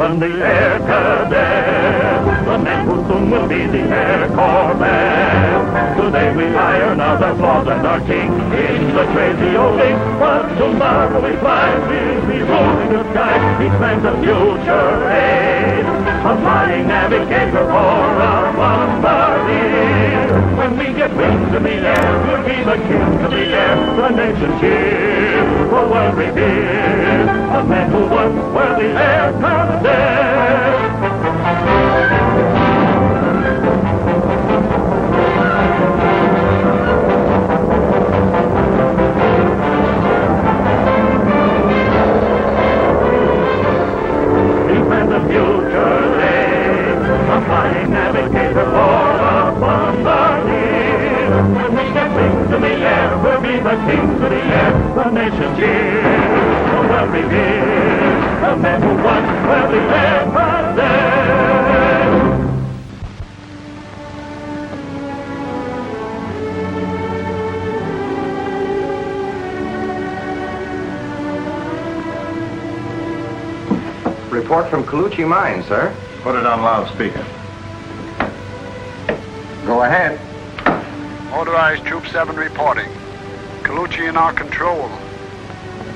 welcome the Air Cadets, the men who soon will be the Air Corvettes. Today we iron out our flaws and our kinks in the crazy old ink, but tomorrow we fly, we'll be rolling the sky. Each man's a future aid, a flying navigator for our bombardier. When we get wings in the air, we'll be the kings of the air. The nation cheers, the world reveres the men who once were the Air Cadets. The future aid, a flying navigator for a bombardier. When we get wings in the air, we'll be the kings of the air. The nation cheers, the world reveres the men who once were the Air Cadets. Report from Colucci Mine, sir. Put it on loudspeaker. Go ahead. Motorized Troop 7 reporting. Colucci in our control.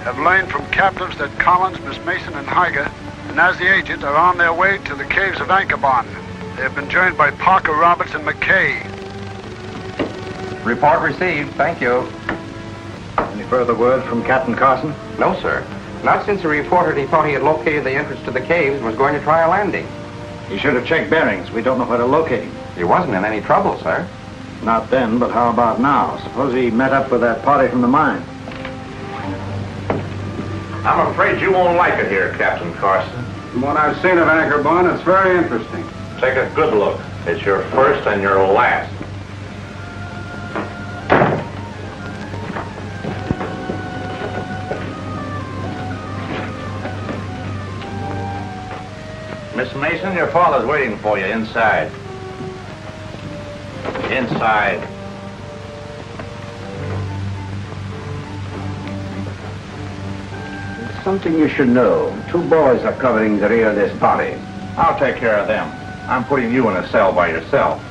Have learned from captives that Collins, Miss Mason, and Heiger, and as the agent, are on their way to the caves of Anchorban. They have been joined by Parker, Roberts, and McKay. Report received. Thank you. Any further word from Captain Carson? No, sir. Not since he reported he thought he had located the entrance to the caves and was going to try a landing. He should have checked bearings. We don't know where to locate him. He wasn't in any trouble, sir. Not then, but how about now? Suppose he met up with that party from the mine. I'm afraid you won't like it here, Captain Carson. From what I've seen of Anchorban, it's very interesting. Take a good look. It's your first and your last. Miss Mason, your father's waiting for you inside. Inside. There's something you should know. 2 boys are covering the rear of this body. I'll take care of them. I'm putting you in a cell by yourself.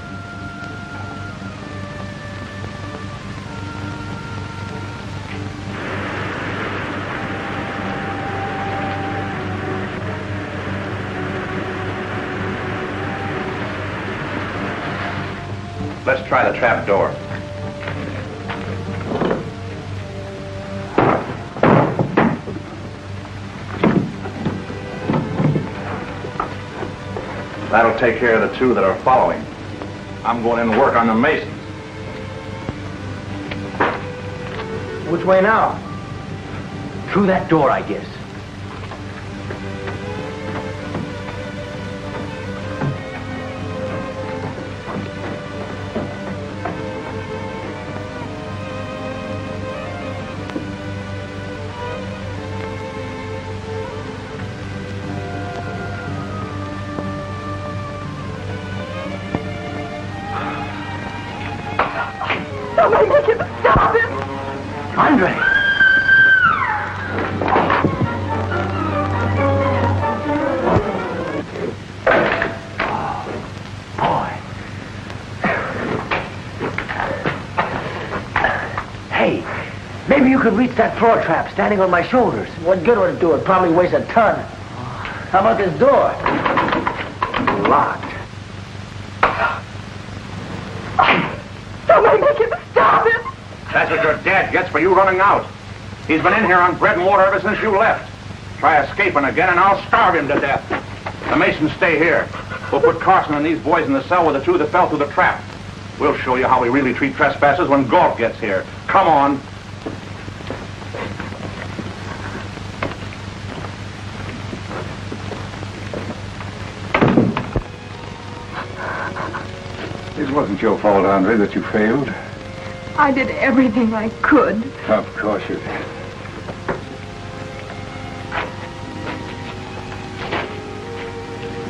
Let's try the trap door. That'll take care of the 2 that are following. I'm going in and work on the Masons. Which way now? Through that door, I guess. Stop it! Andre! Boy. Hey, maybe you could reach that floor trap standing on my shoulders. What good would it do? It probably weighs a ton. How about this door? Locked. Stop it! That's what your dad gets for you running out. He's been in here on bread and water ever since you left. Try escaping again and I'll starve him to death. The Masons stay here. We'll put Carson and these boys in the cell with the 2 that fell through the trap. We'll show you how we really treat trespassers when Galt gets here. Come on. It wasn't your fault, Andre, that you failed. I did everything I could. Of course you did.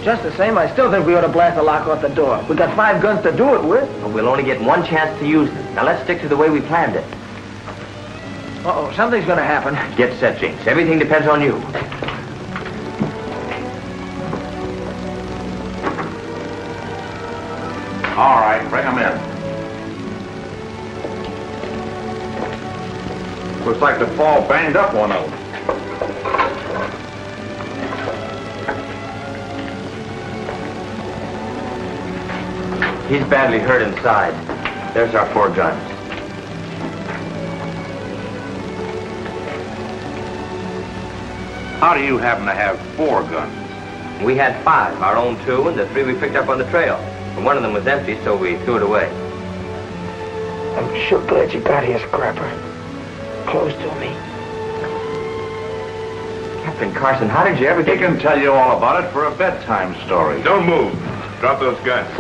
Just the same, I still think we ought to blast the lock off the door. We got 5 guns to do it with. But we'll only get 1 chance to use them. Now let's stick to the way we planned it. Uh-oh, something's gonna happen. Get set, Jinx. Everything depends on you. All right, bring him in. Looks like the fall banged up one of them. He's badly hurt inside. There's our 4 guns. How do you happen to have 4 guns? We had 5, our own 2, and the 3 we picked up on the trail. And one of them was empty, so we threw it away. I'm sure glad you got here, Scrapper. Close to me. Captain Carson, how did you ever He get... can tell you all about it for a bedtime story. Don't move. Drop those guns.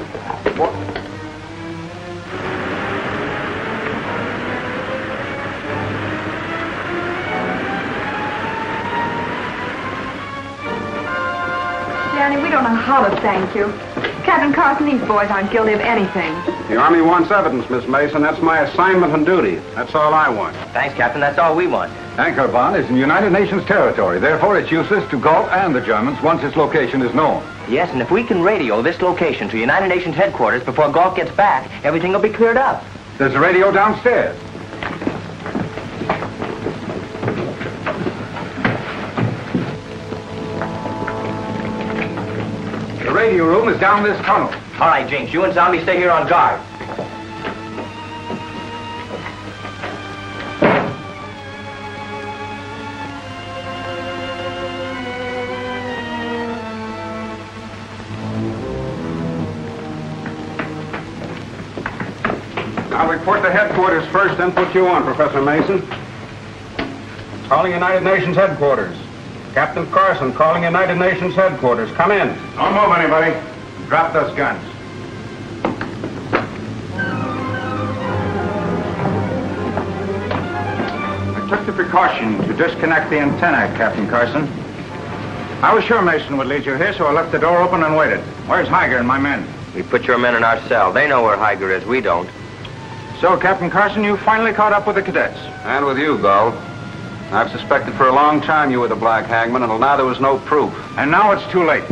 Danny, we don't know how to thank you. Captain Carson, these boys aren't guilty of anything. The Army wants evidence, Miss Mason. That's my assignment and duty. That's all I want. Thanks, Captain. That's all we want. Anchor Bond is in United Nations territory. Therefore, it's useless to Galt and the Germans once its location is known. Yes, and if we can radio this location to United Nations headquarters before Galt gets back, everything will be cleared up. There's a radio downstairs. The radio room is down this tunnel. All right, Jinx, you and Zombie stay here on guard. I'll report to headquarters first, then put you on, Professor Mason. Calling United Nations headquarters. Captain Carson calling United Nations headquarters. Come in. Don't move, anybody. Drop those guns. I took the precaution to disconnect the antenna, Captain Carson. I was sure Mason would lead you here, so I left the door open and waited. Where's Higer and my men? We put your men in our cell. They know where Higer is. We don't. So, Captain Carson, you finally caught up with the cadets. And with you, Galt. I've suspected for a long time you were the Black Hangman, until now there was no proof. And now it's too late.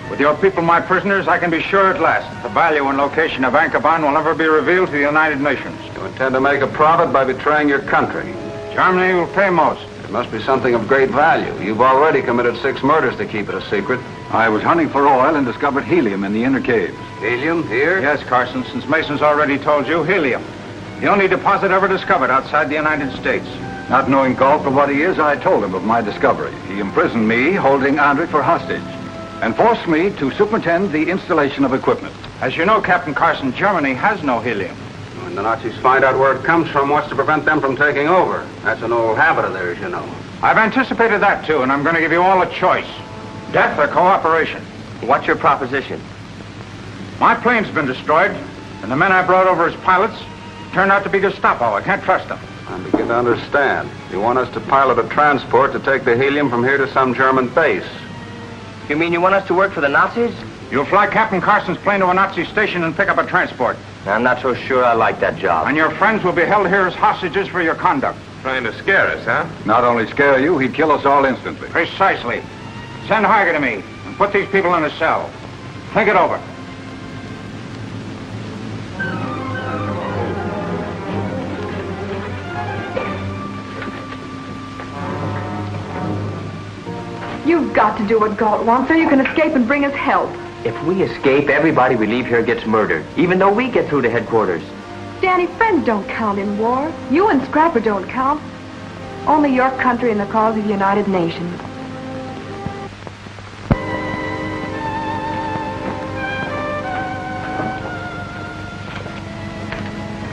With your people my prisoners, I can be sure at last the value and location of Anchorban will never be revealed to the United Nations. You intend to make a profit by betraying your country. Germany will pay most. It must be something of great value. You've already committed 6 murders to keep it a secret. I was hunting for oil and discovered helium in the inner caves. Helium, here? Yes, Carson, since Mason's already told you, helium. The only deposit ever discovered outside the United States. Not knowing Galt for what he is, I told him of my discovery. He imprisoned me, holding Andre for hostage, and forced me to superintend the installation of equipment. As you know, Captain Carson, Germany has no helium. When the Nazis find out where it comes from, what's to prevent them from taking over? That's an old habit of theirs, you know. I've anticipated that, too, and I'm going to give you all a choice. Death or cooperation. What's your proposition? My plane's been destroyed, and the men I brought over as pilots turned out to be Gestapo. I can't trust them. I begin to understand. You want us to pilot a transport to take the helium from here to some German base. You mean you want us to work for the Nazis? You'll fly Captain Carson's plane to a Nazi station and pick up a transport. I'm not so sure I like that job. And your friends will be held here as hostages for your conduct. Trying to scare us, huh? Not only scare you, he'd kill us all instantly. Precisely. Send Higer to me and put these people in a cell. Think it over. You've got to do what Galt wants so you can escape and bring us help. If we escape, everybody we leave here gets murdered, even though we get through to headquarters. Danny, friends don't count in war. You and Scrapper don't count. Only your country and the cause of the United Nations.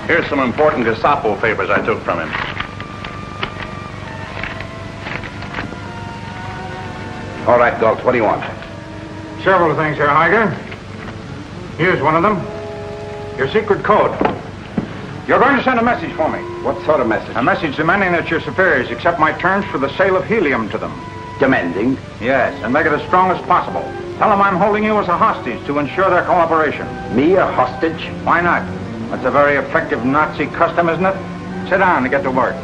Here's some important Gestapo papers I took from him. All right, Galt, what do you want? Several things here, Higer. Here's one of them. Your secret code. You're going to send a message for me. What sort of message? A message demanding that your superiors accept my terms for the sale of helium to them. Demanding? Yes, and make it as strong as possible. Tell them I'm holding you as a hostage to ensure their cooperation. Me, a hostage? Why not? That's a very effective Nazi custom, isn't it? Sit down and get to work.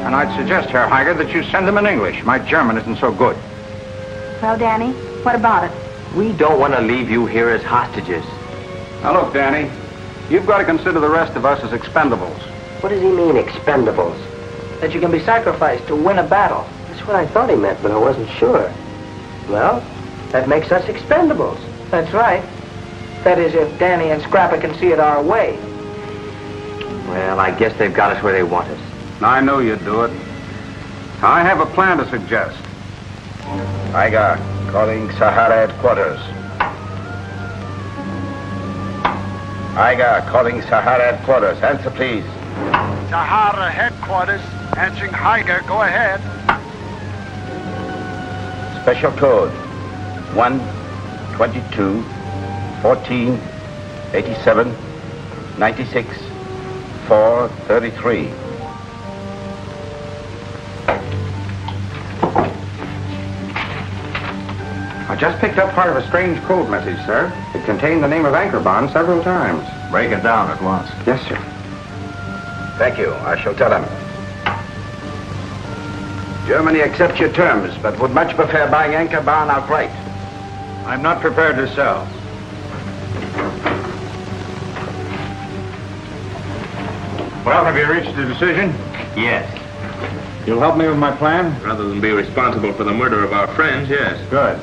And I'd suggest, Herr Higer, that you send them in English. My German isn't so good. Well, Danny, what about it? We don't want to leave you here as hostages. Now look, Danny, you've got to consider the rest of us as expendables. What does he mean, expendables? That you can be sacrificed to win a battle. That's what I thought he meant, but I wasn't sure. Well, that makes us expendables. That's right. That is, if Danny and Scrapper can see it our way. Well, I guess they've got us where they want us. I knew you'd do it. I have a plan to suggest. Tiger, calling Sahara headquarters. Tiger, calling Sahara headquarters. Answer, please. Sahara headquarters, answering Higer. Go ahead. Special code 1, 22, 14, 87, 96, 4, 33. I just picked up part of a strange code message, sir. It contained the name of Anchorbond several times. Break it down at once. Yes, sir. Thank you. I shall tell him. Germany accepts your terms, but would much prefer buying Anchorbond outright. I'm not prepared to sell. Well, have you reached a decision? Yes. You'll help me with my plan? Rather than be responsible for the murder of our friends, yes. Good.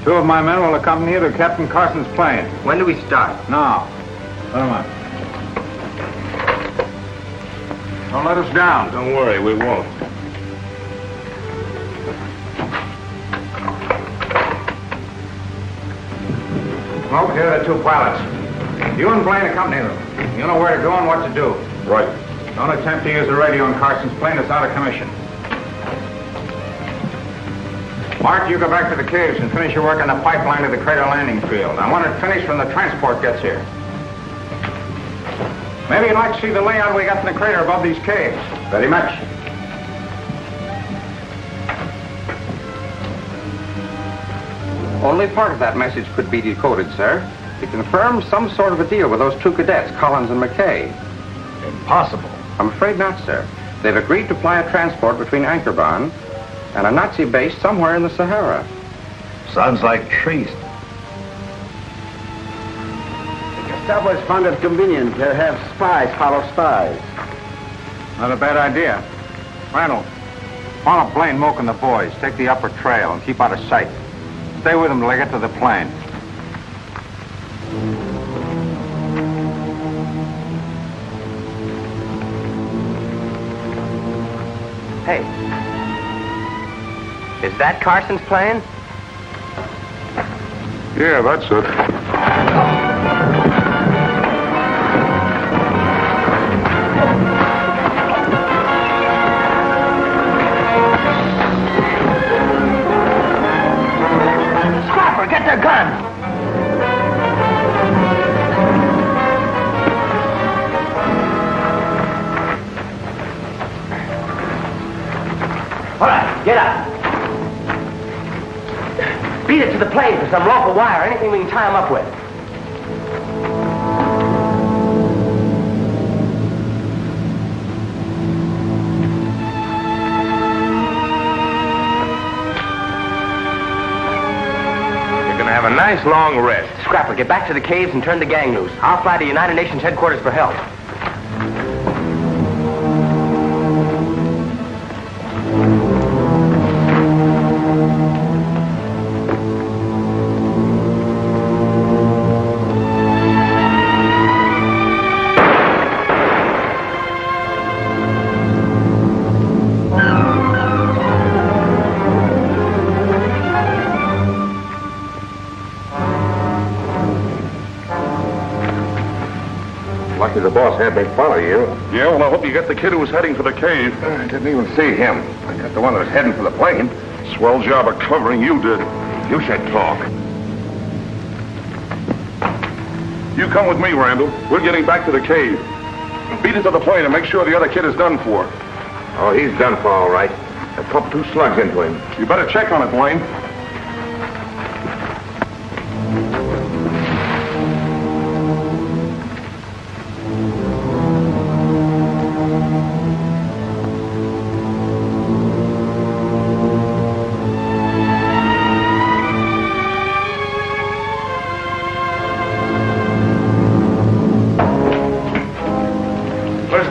2 of my men will accompany you to Captain Carson's plane. When do we start? Now. Let him on. Don't let us down. Don't worry, we won't. Smoke, here are the 2 pilots. You and Blaine accompany them. You know where to go and what to do. Right. Don't attempt to use the radio on Carson's plane. It's out of commission. Mark, you go back to the caves and finish your work on the pipeline to the crater landing field. I want it finished when the transport gets here. Maybe you'd like to see the layout we got from the crater above these caves. Very much. Only part of that message could be decoded, sir. It confirms some sort of a deal with those 2 cadets, Collins and McKay. Impossible. I'm afraid not, sir. They've agreed to fly a transport between Anchorbond and a Nazi base somewhere in the Sahara. Sounds like treason. Gestapo has found it convenient to have spies follow spies. Not a bad idea. Randall, follow Blaine, Moke, and the boys. Take the upper trail and keep out of sight. Stay with them till they get to the plane. Hey. Is that Carson's plane? Yeah, that's it. Scrapper, get their gun! All right, get up. Beat it to the plane for some rope or wire, anything we can tie him up with. You're gonna have a nice long rest. Scrapper, get back to the caves and turn the gang loose. I'll fly to United Nations headquarters for help. Lucky the boss had me follow you. Yeah, well, I hope you get the kid who was heading for the cave. I didn't even see him. I got the one that was heading for the plane. Swell job of covering you did. You should talk. You come with me, Randall. We're getting back to the cave. Beat it to the plane and make sure the other kid is done for. Oh, he's done for all right. I pumped 2 slugs into him. You better check on it, Blaine.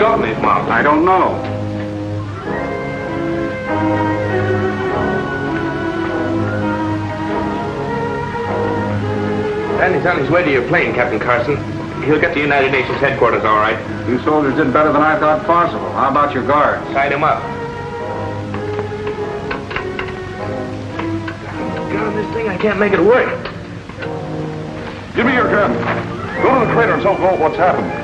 escorting these mobs? I don't know. Danny's on his way to your plane, Captain Carson. He'll get to United Nations headquarters, all right. You soldiers did better than I thought possible. How about your guards? Tied him up. God, this thing, I can't make it work. Give me your gun. Go to the crater and tell Gold what's happened.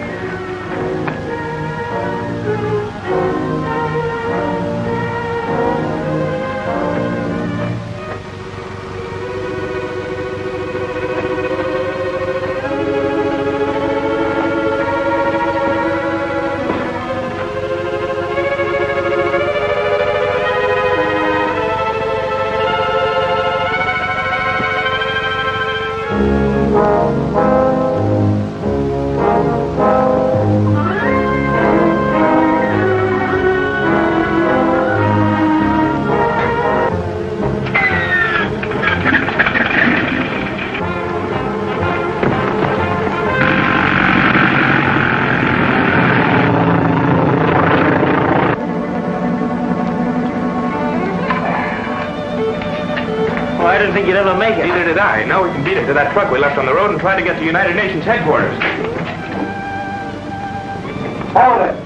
I didn't think you'd ever make it. Neither did I. Now we can beat it to that truck we left on the road and try to get to United Nations headquarters. Hold it.